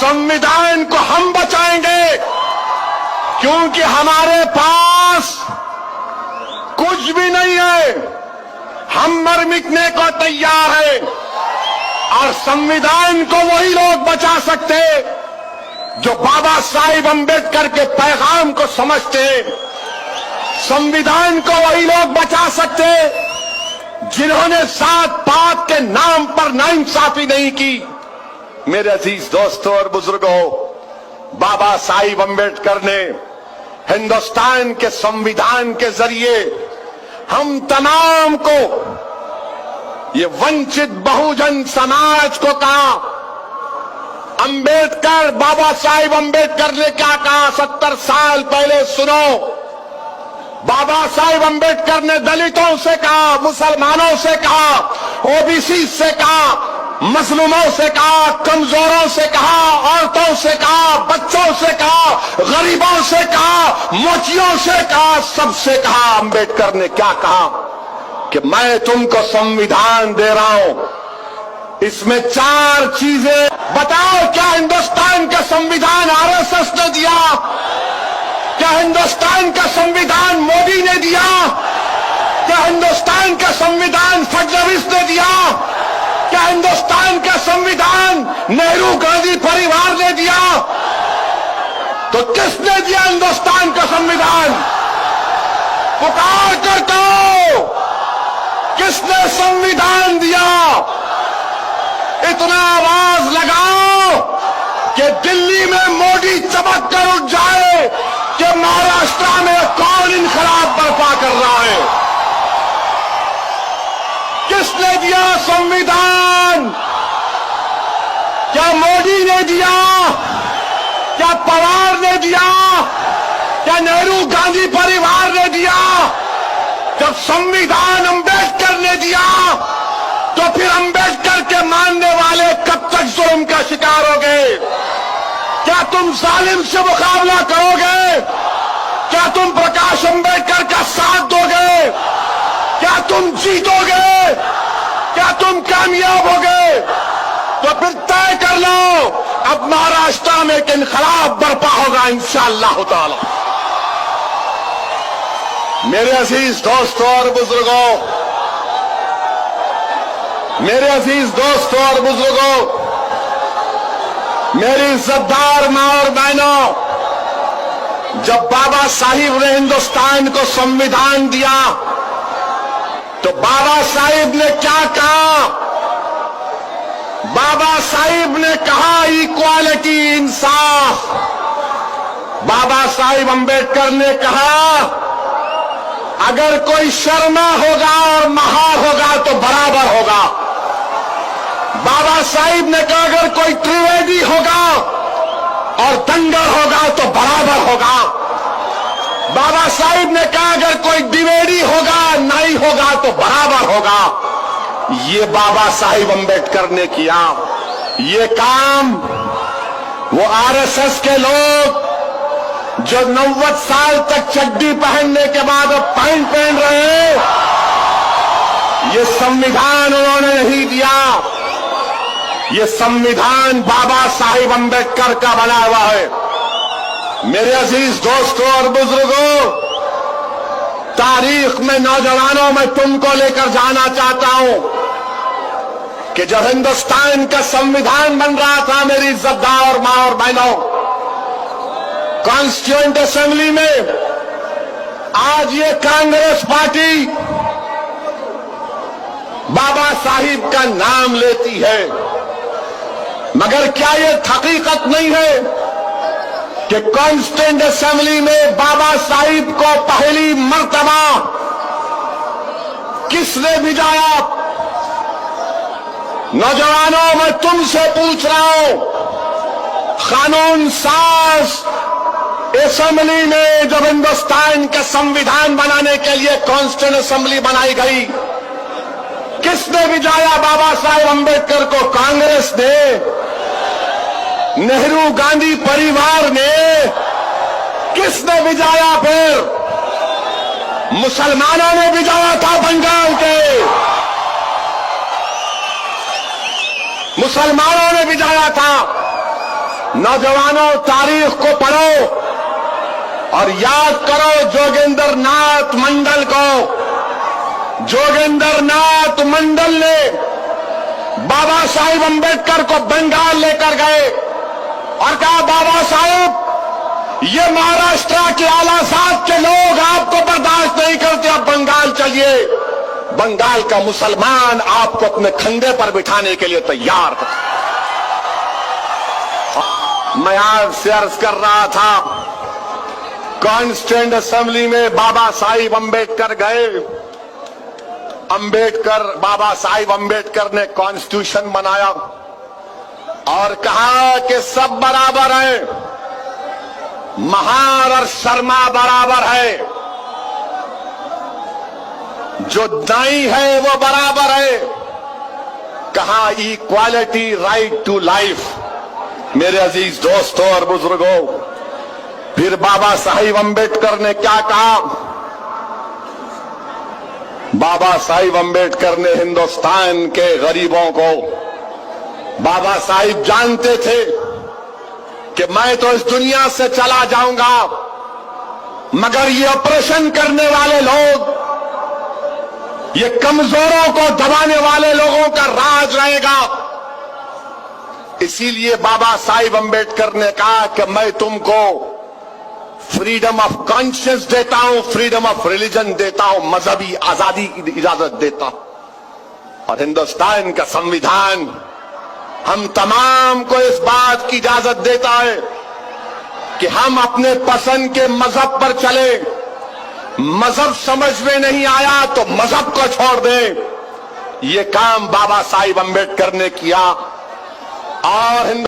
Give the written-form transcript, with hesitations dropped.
संविधान को हम बचाएंगे, क्योंकि हमारे पास कुछ भी नहीं है। हम मर मिटने को तैयार है, और संविधान को वही लोग बचा सकते जो बाबा साहिब अंबेडकर के पैगाम को समझते। संविधान को वही लोग बचा सकते जिन्होंने जात पात के नाम पर नाइंसाफी नहीं की। मेरे अजीज दोस्तों और बुजुर्गों, बाबा साहिब अंबेडकर ने हिंदुस्तान के संविधान के जरिए हम तमाम को, ये वंचित बहुजन समाज को कहा। अंबेडकर, बाबा साहिब अंबेडकर ने क्या कहा 70 साल पहले, सुनो। बाबा साहिब अंबेडकर ने दलितों से कहा, मुसलमानों से कहा, ओबीसी से कहा, मजलूमों से कहा, कमजोरों से कहा, औरतों से कहा, बच्चों से कहा, गरीबों से कहा, मोचियों से कहा, सबसे कहा। अंबेडकर ने क्या कहा कि मैं तुमको संविधान दे रहा हूं, इसमें 4 चीजें बताओ। क्या हिंदुस्तान का संविधान आरएसएस ने दिया? क्या हिंदुस्तान का संविधान मोदी ने दिया? क्या हिंदुस्तान का संविधान फडणवीस ने दिया? क्या हिंदुस्तान का संविधान नेहरू गांधी परिवार ने दिया? तो किसने दिया हिंदुस्तान का संविधान? पुकार करता हूं, किसने संविधान दिया? इतना आवाज लगाओ कि दिल्ली में मोदी चमक कर उठ जाए कि महाराष्ट्र में कौन इनकलाब बर्पा कर रहा है। किसने दिया संविधान? क्या मोदी ने दिया? क्या पवार ने दिया? क्या नेहरू गांधी परिवार ने दिया? जब संविधान अंबेडकर ने दिया, तो फिर अंबेडकर के मानने वाले कब तक जुल्म का शिकार होगे? क्या तुम जालिम से मुकाबला करोगे? क्या तुम प्रकाश अंबेडकर का साथ दोगे? क्या तुम जीतोगे? क्या तुम कामयाब होगे? तो फिर तय कर लो, अब महाराष्ट्र में एक इनकलाब बर्पा होगा इंशाअल्लाह ताला। मेरे अजीज दोस्तों और बुजुर्गों, मेरे अजीज दोस्तों और बुजुर्गों, मेरी इज्जतदार मां और बहनों, जब बाबा साहिब ने हिंदुस्तान को संविधान दिया, तो बाबा साहिब ने क्या कहा? बाबा साहिब ने कहा इक्वालिटी, इंसाफ। बाबा साहिब अंबेडकर ने कहा अगर कोई शर्मा होगा और महार होगा तो बराबर होगा। बाबा साहिब ने कहा अगर कोई त्रिवेदी होगा और दंगर होगा तो बराबर होगा। बाबा साहिब ने कहा अगर कोई द्विवेदी होगा, नाई होगा तो बराबर होगा। ये बाबा साहिब अंबेडकर ने किया। ये काम वो आरएसएस के लोग जो 90 साल तक चड्डी पहनने के बाद अब पैंट पहन रहे हैं, ये संविधान उन्होंने नहीं दिया। ये संविधान बाबा साहिब अंबेडकर का बना हुआ है। मेरे अजीज दोस्तों और बुजुर्गों, तारीख में नौजवानों, मैं तुमको लेकर जाना चाहता हूं कि जब हिंदुस्तान का संविधान बन रहा था, मेरी इज्जतदार मां और बहनों, कॉन्स्टिट्यूएंट असेंबली में आज ये कांग्रेस पार्टी बाबा साहिब का नाम लेती है, मगर क्या ये हकीकत नहीं है कि कॉन्स्टिट्यूएंट असेंबली में बाबा साहिब को पहली मर्तबा किसने भिजाया? नौजवानों, मैं तुमसे पूछ रहा हूं, कानून साज असेंबली में जब हिंदुस्तान का संविधान बनाने के लिए कॉन्स्टिट्यूएंट असेंबली बनाई गई, किसने भिजाया बाबा साहेब अंबेडकर को? कांग्रेस ने? नेहरू गांधी परिवार ने? किसने भिजाया? फिर मुसलमानों ने भिजाया था। बंगाल के मुसलमानों ने भिजाया था। नौजवानों, तारीख को पढ़ो और याद करो जोगेंद्र नाथ मंडल को। जोगेंद्र नाथ मंडल ने बाबा साहिब अंबेडकर को बंगाल लेकर गए और कहा, बाबा साहिब, ये महाराष्ट्र के आलासाद के लोग आपको बर्दाश्त नहीं करते, आप बंगाल चलिए। बंगाल का मुसलमान आपको अपने कंधे पर बिठाने के लिए तैयार है। मैं आज से अर्ज कर रहा था, कॉन्स्टिट्यूएंट असेंबली में बाबा साहिब अंबेडकर गए। बाबा साहिब अंबेडकर ने कॉन्स्टिट्यूशन बनाया और कहा कि सब बराबर है, महार और शर्मा बराबर है, जो दाई है वो बराबर है। कहा इक्वालिटी, राइट टू लाइफ। मेरे अजीज दोस्तों और बुजुर्गों, फिर बाबा साहिब अंबेडकर ने क्या कहा? बाबा साहिब अंबेडकर ने हिंदुस्तान के गरीबों को, बाबा साहिब जानते थे कि मैं तो इस दुनिया से चला जाऊंगा, मगर ये ऑपरेशन करने वाले लोग, ये कमजोरों को दबाने वाले लोगों का राज रहेगा। इसीलिए बाबा साहिब अंबेडकर ने कहा कि मैं तुमको फ्रीडम ऑफ कॉन्शियस देता हूं, फ्रीडम ऑफ रिलीजन देता हूं, मजहबी आजादी की इजाजत देता हूं। और हिंदुस्तान का संविधान हम तमाम को इस बात की इजाजत देता है कि हम अपने पसंद के मजहब पर चले। मजहब समझ में नहीं आया तो मजहब को छोड़ दें। ये काम बाबा साहिब अंबेडकर ने किया और